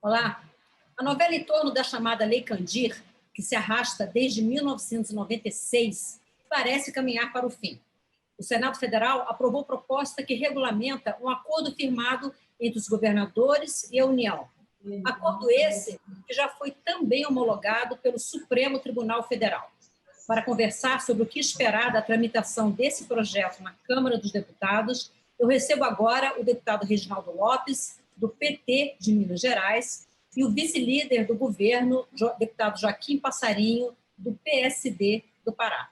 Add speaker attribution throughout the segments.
Speaker 1: Olá. A novela em torno da chamada Lei Candir, que se arrasta desde 1996, parece caminhar para o fim. O Senado Federal aprovou proposta que regulamenta um acordo firmado entre os governadores e a União. Acordo esse que já foi também homologado pelo Supremo Tribunal Federal. Para conversar sobre o que esperar da tramitação desse projeto na Câmara dos Deputados, eu recebo agora o deputado Reginaldo Lopes, do PT de Minas Gerais, e o vice-líder do governo, deputado Joaquim Passarinho, do PSD do Pará.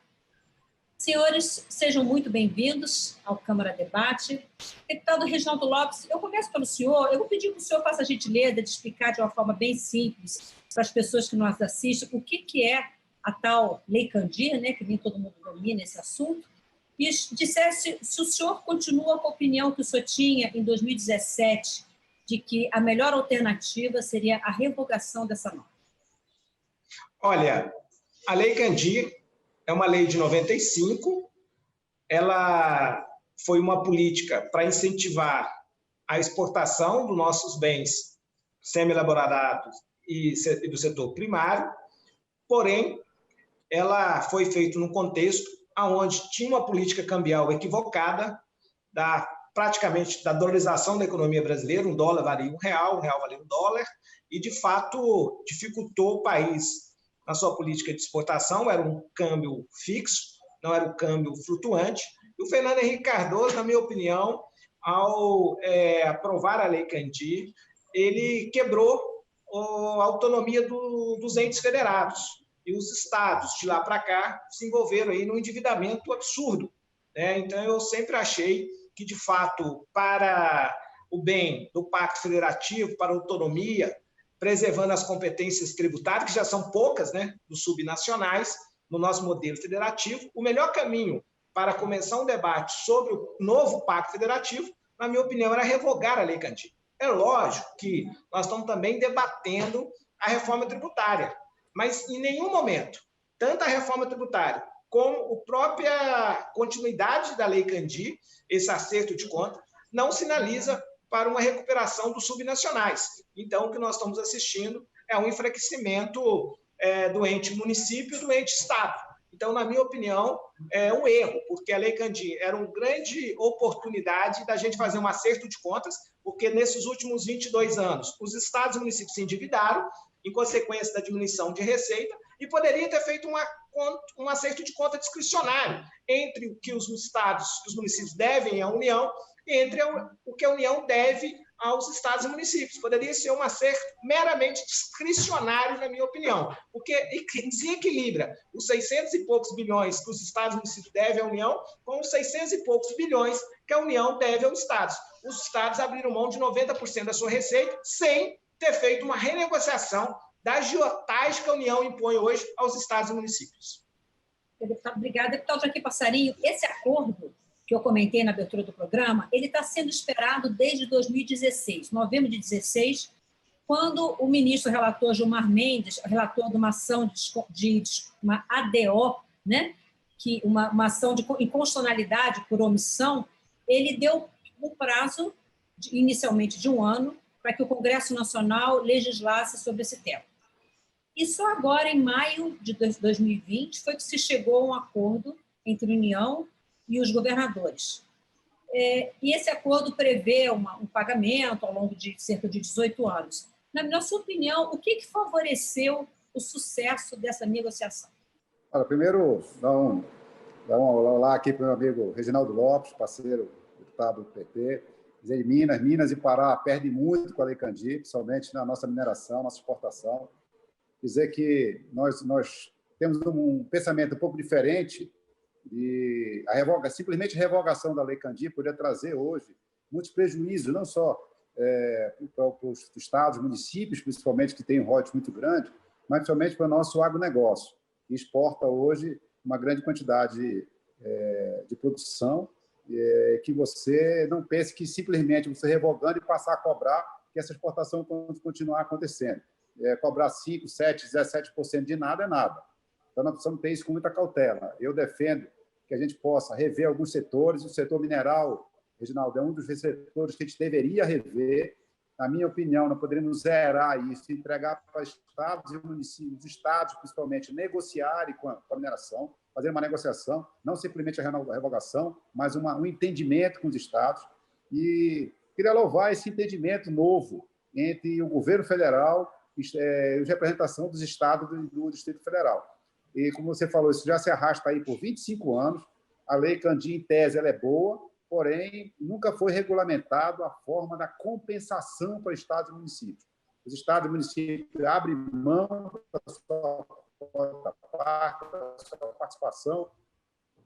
Speaker 1: Senhores, sejam muito bem-vindos ao Câmara Debate. Deputado Reginaldo Lopes, eu começo pelo senhor. Eu vou pedir que o senhor faça a gentileza de explicar de uma forma bem simples para as pessoas que nos assistem o que é a tal Lei Candir, né, que nem todo mundo domina esse assunto, e dissesse se o senhor continua com a opinião que o senhor tinha em 2017 de que a melhor alternativa seria a revogação dessa norma.
Speaker 2: Olha, a Lei Candir é uma lei de 95, ela foi uma política para incentivar a exportação dos nossos bens semi-elaborados e do setor primário, porém, ela foi feita num contexto onde tinha uma política cambial equivocada, praticamente da dolarização da economia brasileira, um dólar valia um real valia um dólar, e, de fato, dificultou o país na sua política de exportação. Era um câmbio fixo, não era um câmbio flutuante. E o Fernando Henrique Cardoso, na minha opinião, ao aprovar a Lei Candir, ele quebrou a autonomia dos entes federados. E os estados, de lá para cá, se envolveram aí num endividamento absurdo, né? Então, eu sempre achei que, de fato, para o bem do Pacto Federativo, para a autonomia, preservando as competências tributárias, que já são poucas, né, dos subnacionais, no nosso modelo federativo, o melhor caminho para começar um debate sobre o novo Pacto Federativo, na minha opinião, era revogar a Lei Candir. É lógico que nós estamos também debatendo a reforma tributária, mas em nenhum momento, tanto a reforma tributária como a própria continuidade da Lei Candir, esse acerto de conta, não sinaliza para uma recuperação dos subnacionais. Então, o que nós estamos assistindo é um enfraquecimento do ente município e do ente Estado. Então, na minha opinião, é um erro, porque a Lei Candir era uma grande oportunidade da gente fazer um acerto de contas, porque nesses últimos 22 anos, os estados e municípios se endividaram, em consequência da diminuição de receita, e poderia ter feito um acerto de conta discricionário entre o que os estados e os municípios devem à União e entre o que a União deve aos estados e municípios. Poderia ser um acerto meramente discricionário, na minha opinião, porque desequilibra os 600 e poucos bilhões que os estados e municípios devem à União com os 600 e poucos bilhões que a União deve aos estados. Os estados abriram mão de 90% da sua receita sem ter feito uma renegociação da agiotagem que a União impõe hoje aos estados e municípios.
Speaker 1: Deputado, obrigada. Deputado Joaquim Passarinho, esse acordo que eu comentei na abertura do programa, ele está sendo esperado desde 2016, novembro de 2016, quando o ministro relator Gilmar Mendes, relator de uma ação de uma ADO, né, uma ação de inconstitucionalidade por omissão, ele deu um prazo, inicialmente de 1 ano, para que o Congresso Nacional legislasse sobre esse tema. E só agora, em maio de 2020, foi que se chegou a um acordo entre a União e os governadores. E esse acordo prevê um pagamento ao longo de cerca de 18 anos. Na sua opinião, o que favoreceu o sucesso dessa negociação?
Speaker 3: Olha, primeiro, dar um olá aqui para o meu amigo Reginaldo Lopes, parceiro, deputado do PT. Dizer, Minas e Pará perdem muito com a Lei Candir, principalmente na nossa mineração, nossa exportação. Dizer que nós temos um pensamento um pouco diferente de simplesmente a revogação da Lei Candir poderia trazer hoje muitos prejuízos, não só para os estados, municípios, principalmente, que têm um royalties muito grande, mas principalmente para o nosso agronegócio, que exporta hoje uma grande quantidade de produção, que você não pense que simplesmente você revogando e passar a cobrar que essa exportação continuar acontecendo. Cobrar 5%, 7%, 17% de nada é nada. Então, nós precisamos ter isso com muita cautela. Eu defendo que a gente possa rever alguns setores. O setor mineral, Reginaldo, é um dos setores que a gente deveria rever, na minha opinião, nós poderíamos zerar isso, entregar para estados e municípios, os estados, principalmente, negociarem com a mineração, fazer uma negociação, não simplesmente a revogação, mas um entendimento com os estados. E queria louvar esse entendimento novo entre o governo federal e a representação dos estados do Distrito Federal. E, como você falou, isso já se arrasta aí por 25 anos. A Lei Candir, em tese, ela é boa, porém, nunca foi regulamentado a forma da compensação para estados e municípios. Os estados e municípios abrem mão da sua participação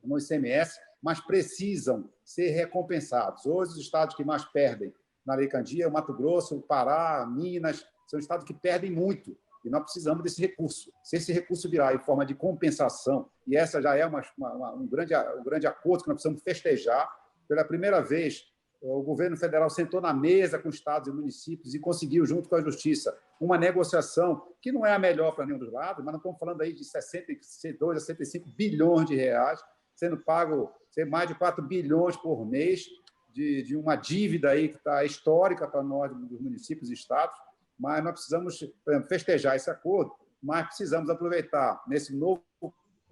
Speaker 3: no ICMS, mas precisam ser recompensados. Hoje, os estados que mais perdem na Lei Candir, o Mato Grosso, o Pará, Minas, são estados que perdem muito, e nós precisamos desse recurso. Se esse recurso virar em forma de compensação, e essa já é um grande acordo que nós precisamos festejar, pela primeira vez, o governo federal sentou na mesa com estados e municípios e conseguiu, junto com a Justiça, uma negociação que não é a melhor para nenhum dos lados, mas nós estamos falando aí de 62 a 65 bilhões de reais, sendo pago mais de 4 bilhões por mês de uma dívida aí que está histórica para nós, dos municípios e estados, mas nós precisamos festejar esse acordo, mas precisamos aproveitar nesse novo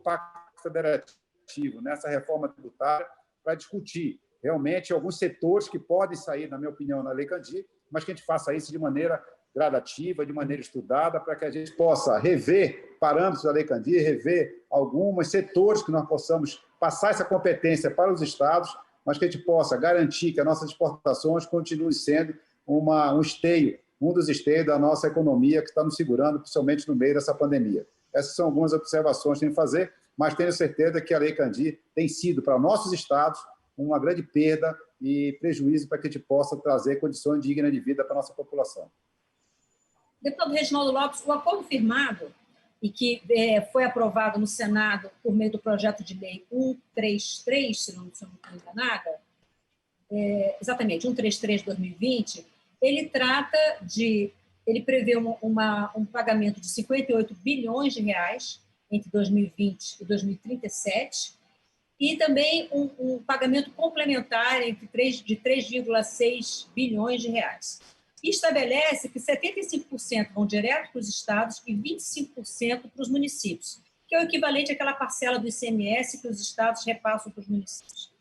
Speaker 3: pacto federativo, nessa reforma tributária, para discutir realmente alguns setores que podem sair, na minha opinião, na Lei Candir, mas que a gente faça isso de maneira gradativa, de maneira estudada, para que a gente possa rever parâmetros da Lei Candir, rever alguns setores que nós possamos passar essa competência para os estados, mas que a gente possa garantir que as nossas exportações continuem sendo um esteio, um dos esteios da nossa economia que está nos segurando, principalmente no meio dessa pandemia. Essas são algumas observações que tem que fazer, mas tenho certeza que a Lei Candir tem sido, para nossos estados, uma grande perda e prejuízo para que a gente possa trazer condições dignas de vida para a nossa população.
Speaker 1: Deputado Reginaldo Lopes, o acordo firmado e que foi aprovado no Senado por meio do projeto de lei 133, se não estou enganada, exatamente, 133 de 2020, ele prevê um pagamento de 58 bilhões de reais entre 2020 e 2037 e também um pagamento complementar de 3,6 bilhões de reais. E estabelece que 75% vão direto para os estados e 25% para os municípios, que é o equivalente àquela parcela do ICMS que os estados repassam para os municípios.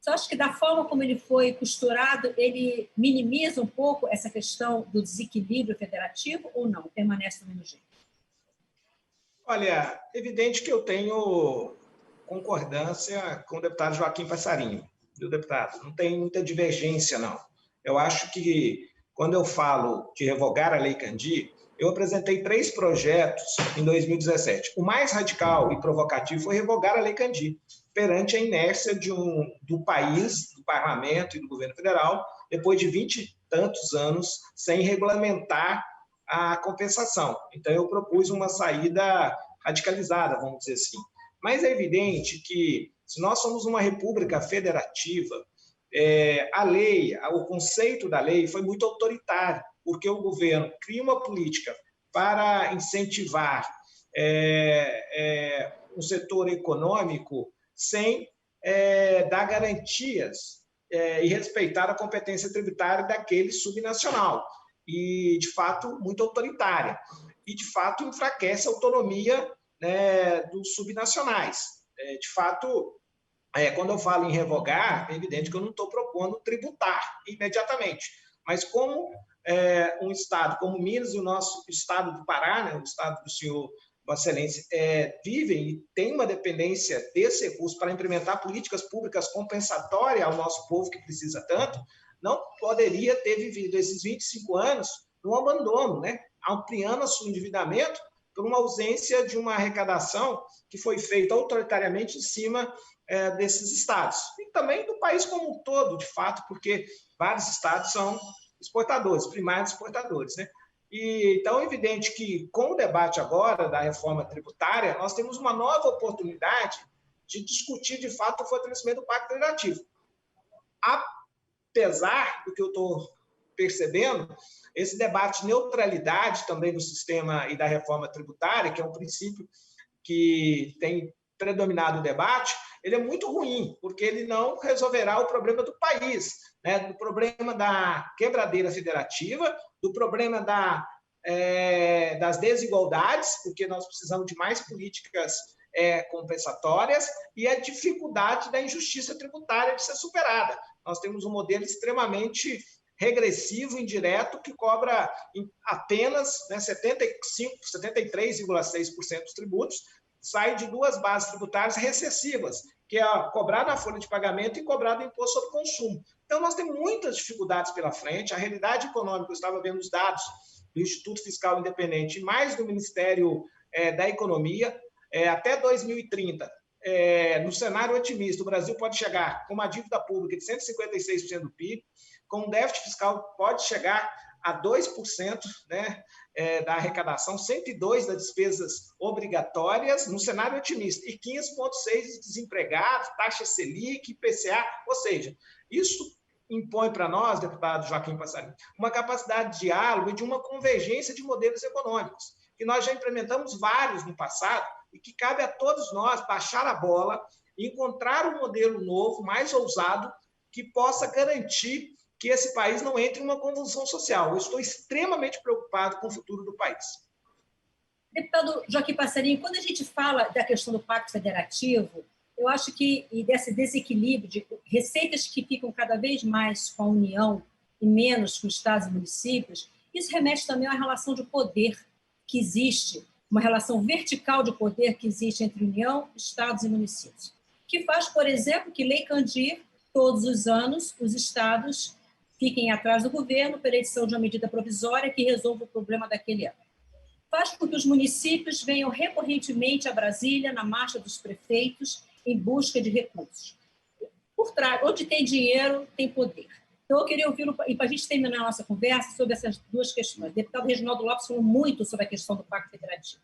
Speaker 1: Você acha que, da forma como ele foi costurado, ele minimiza um pouco essa questão do desequilíbrio federativo ou não? Permanece do mesmo jeito?
Speaker 2: Olha, evidente que eu tenho concordância com o deputado Joaquim Passarinho, viu, deputado? Não tem muita divergência, não. Eu acho que, quando eu falo de revogar a Lei Candir, eu apresentei 3 projetos em 2017. O mais radical e provocativo foi revogar a Lei Candir, perante a inércia do país, do parlamento e do governo federal, depois de 20 e tantos anos sem regulamentar a compensação. Então, eu propus uma saída radicalizada, vamos dizer assim. Mas é evidente que, se nós somos uma república federativa, a lei, o conceito da lei foi muito autoritário, porque o governo cria uma política para incentivar um setor econômico sem dar garantias e respeitar a competência tributária daquele subnacional, e, de fato, muito autoritária, e, de fato, enfraquece a autonomia dos subnacionais. De fato, quando eu falo em revogar, é evidente que eu não estou propondo tributar imediatamente, mas como um estado como Minas e o nosso estado do Pará, o estado do senhor Vossa Excelência, vivem e têm uma dependência desse recurso para implementar políticas públicas compensatórias ao nosso povo que precisa tanto, não poderia ter vivido esses 25 anos no abandono, ampliando o seu endividamento por uma ausência de uma arrecadação que foi feita autoritariamente em cima desses estados. E também do país como um todo, de fato, porque vários estados são exportadores, primários exportadores, E, então, é evidente que, com o debate agora da reforma tributária, nós temos uma nova oportunidade de discutir, de fato, o fortalecimento do Pacto Federativo. Apesar do que eu estou percebendo, esse debate de neutralidade também do sistema e da reforma tributária, que é um princípio que tem predominado o debate, ele é muito ruim, porque ele não resolverá o problema do país. né, do problema da quebradeira federativa, do problema das desigualdades, porque nós precisamos de mais políticas compensatórias, e a dificuldade da injustiça tributária de ser superada. Nós temos um modelo extremamente regressivo, indireto, que cobra apenas 73,6% dos tributos, sai de duas bases tributárias recessivas, que é cobrar na folha de pagamento e cobrar do imposto sobre consumo. Então, nós temos muitas dificuldades pela frente. A realidade econômica, eu estava vendo os dados do Instituto Fiscal Independente, mais do Ministério da Economia, até 2030, no cenário otimista, o Brasil pode chegar com uma dívida pública de 156% do PIB, com um déficit fiscal pode chegar a 2%, né, da arrecadação, 102% das despesas obrigatórias, no cenário otimista, e 15,6% de desempregados, taxa Selic, IPCA, ou seja, isso impõe para nós, deputado Joaquim Passarinho, uma capacidade de diálogo e de uma convergência de modelos econômicos, que nós já implementamos vários no passado, e que cabe a todos nós baixar a bola e encontrar um modelo novo, mais ousado, que possa garantir que esse país não entre em uma convulsão social. Eu estou extremamente preocupado com o futuro do país.
Speaker 1: Deputado Joaquim Passarinho, quando a gente fala da questão do Pacto Federativo, eu acho que, e desse desequilíbrio de receitas que ficam cada vez mais com a União e menos com estados e municípios, isso remete também à relação de poder que existe, uma relação vertical de poder que existe entre União, estados e municípios, que faz, por exemplo, que Lei Candir, todos os anos, os estados fiquem atrás do governo pela edição de uma medida provisória que resolva o problema daquele ano. Faz com que os municípios venham recorrentemente a Brasília, na marcha dos prefeitos, em busca de recursos. Por trás, onde tem dinheiro, tem poder. Então, eu queria ouvir, e para a gente terminar a nossa conversa, sobre essas duas questões. O deputado Reginaldo Lopes falou muito sobre a questão do Pacto Federativo.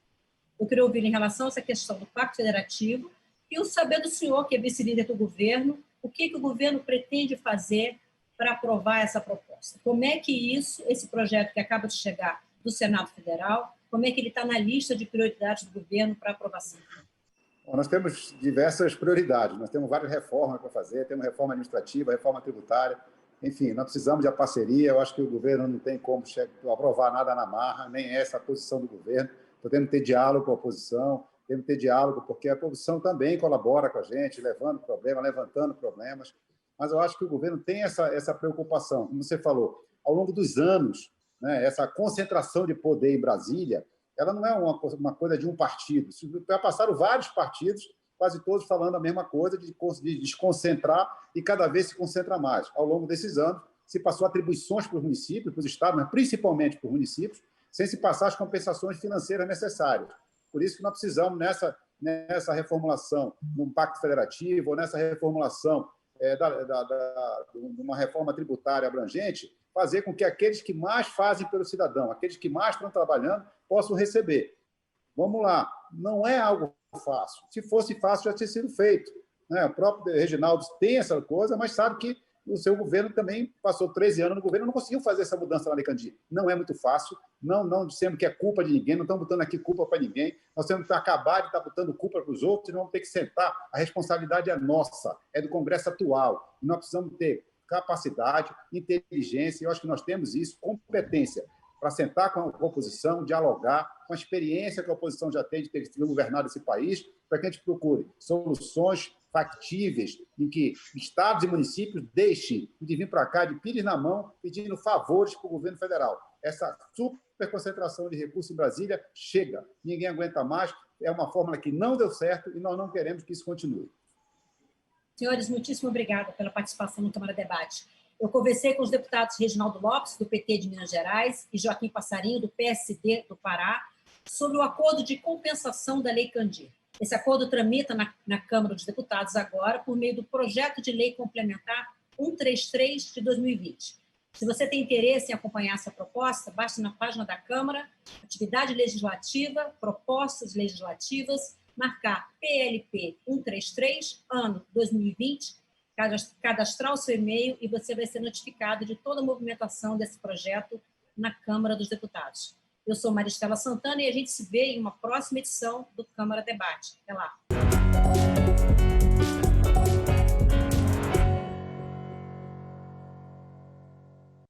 Speaker 1: Eu queria ouvir em relação a essa questão do Pacto Federativo e o saber do senhor, que é vice-líder do governo, o que o governo pretende fazer para aprovar essa proposta. Como é que esse projeto que acaba de chegar do Senado Federal, como é que ele está na lista de prioridades do governo para aprovação?
Speaker 3: Bom, nós temos diversas prioridades, nós temos várias reformas para fazer, temos reforma administrativa, reforma tributária, enfim, nós precisamos de parceria. Eu acho que o governo não tem como aprovar nada na marra, nem essa a posição do governo. Então, temos que ter diálogo com a oposição, temos que ter diálogo porque a oposição também colabora com a gente, levando problemas, levantando problemas, mas eu acho que o governo tem essa preocupação. Como você falou, ao longo dos anos, né, essa concentração de poder em Brasília, ela não é uma coisa de um partido. Já passaram vários partidos, quase todos falando a mesma coisa, de desconcentrar, e cada vez se concentra mais. Ao longo desses anos, se passou atribuições para os municípios, para os estados, mas principalmente para os municípios, sem se passar as compensações financeiras necessárias. Por isso que nós precisamos, nessa reformulação num pacto federativo, ou nessa reformulação de uma reforma tributária abrangente, fazer com que aqueles que mais fazem pelo cidadão, aqueles que mais estão trabalhando, possam receber. Vamos lá, não é algo fácil. Se fosse fácil, já tinha sido feito, né? O próprio Reginaldo tem essa coisa, mas sabe que o seu governo também passou 13 anos no governo, não conseguiu fazer essa mudança na Lei Candir. Não é muito fácil, não dizendo que é culpa de ninguém, não estamos botando aqui culpa para ninguém, nós temos que acabar de estar botando culpa para os outros, e vamos ter que sentar, a responsabilidade é nossa, é do Congresso atual, e nós precisamos ter capacidade, inteligência, e eu acho que nós temos isso, competência, para sentar com a oposição, dialogar, com a experiência que a oposição já tem de ter governado esse país, para que a gente procure soluções factíveis em que estados e municípios deixem de vir para cá de pires na mão, pedindo favores para o governo federal. Essa superconcentração de recursos em Brasília chega, ninguém aguenta mais, é uma fórmula que não deu certo e nós não queremos que isso continue.
Speaker 1: Senhores, muitíssimo obrigada pela participação no Câmara Debate. Eu conversei com os deputados Reginaldo Lopes, do PT de Minas Gerais, e Joaquim Passarinho, do PSD do Pará, sobre o acordo de compensação da Lei Candir. Esse acordo tramita na Câmara dos Deputados agora por meio do projeto de lei complementar 133 de 2020. Se você tem interesse em acompanhar essa proposta, basta na página da Câmara, Atividade Legislativa, Propostas Legislativas, marcar PLP 133, ano 2020, cadastrar o seu e-mail e você vai ser notificado de toda a movimentação desse projeto na Câmara dos Deputados. Eu sou Maristela Santana e a gente se vê em uma próxima edição do Câmara Debate. Até lá.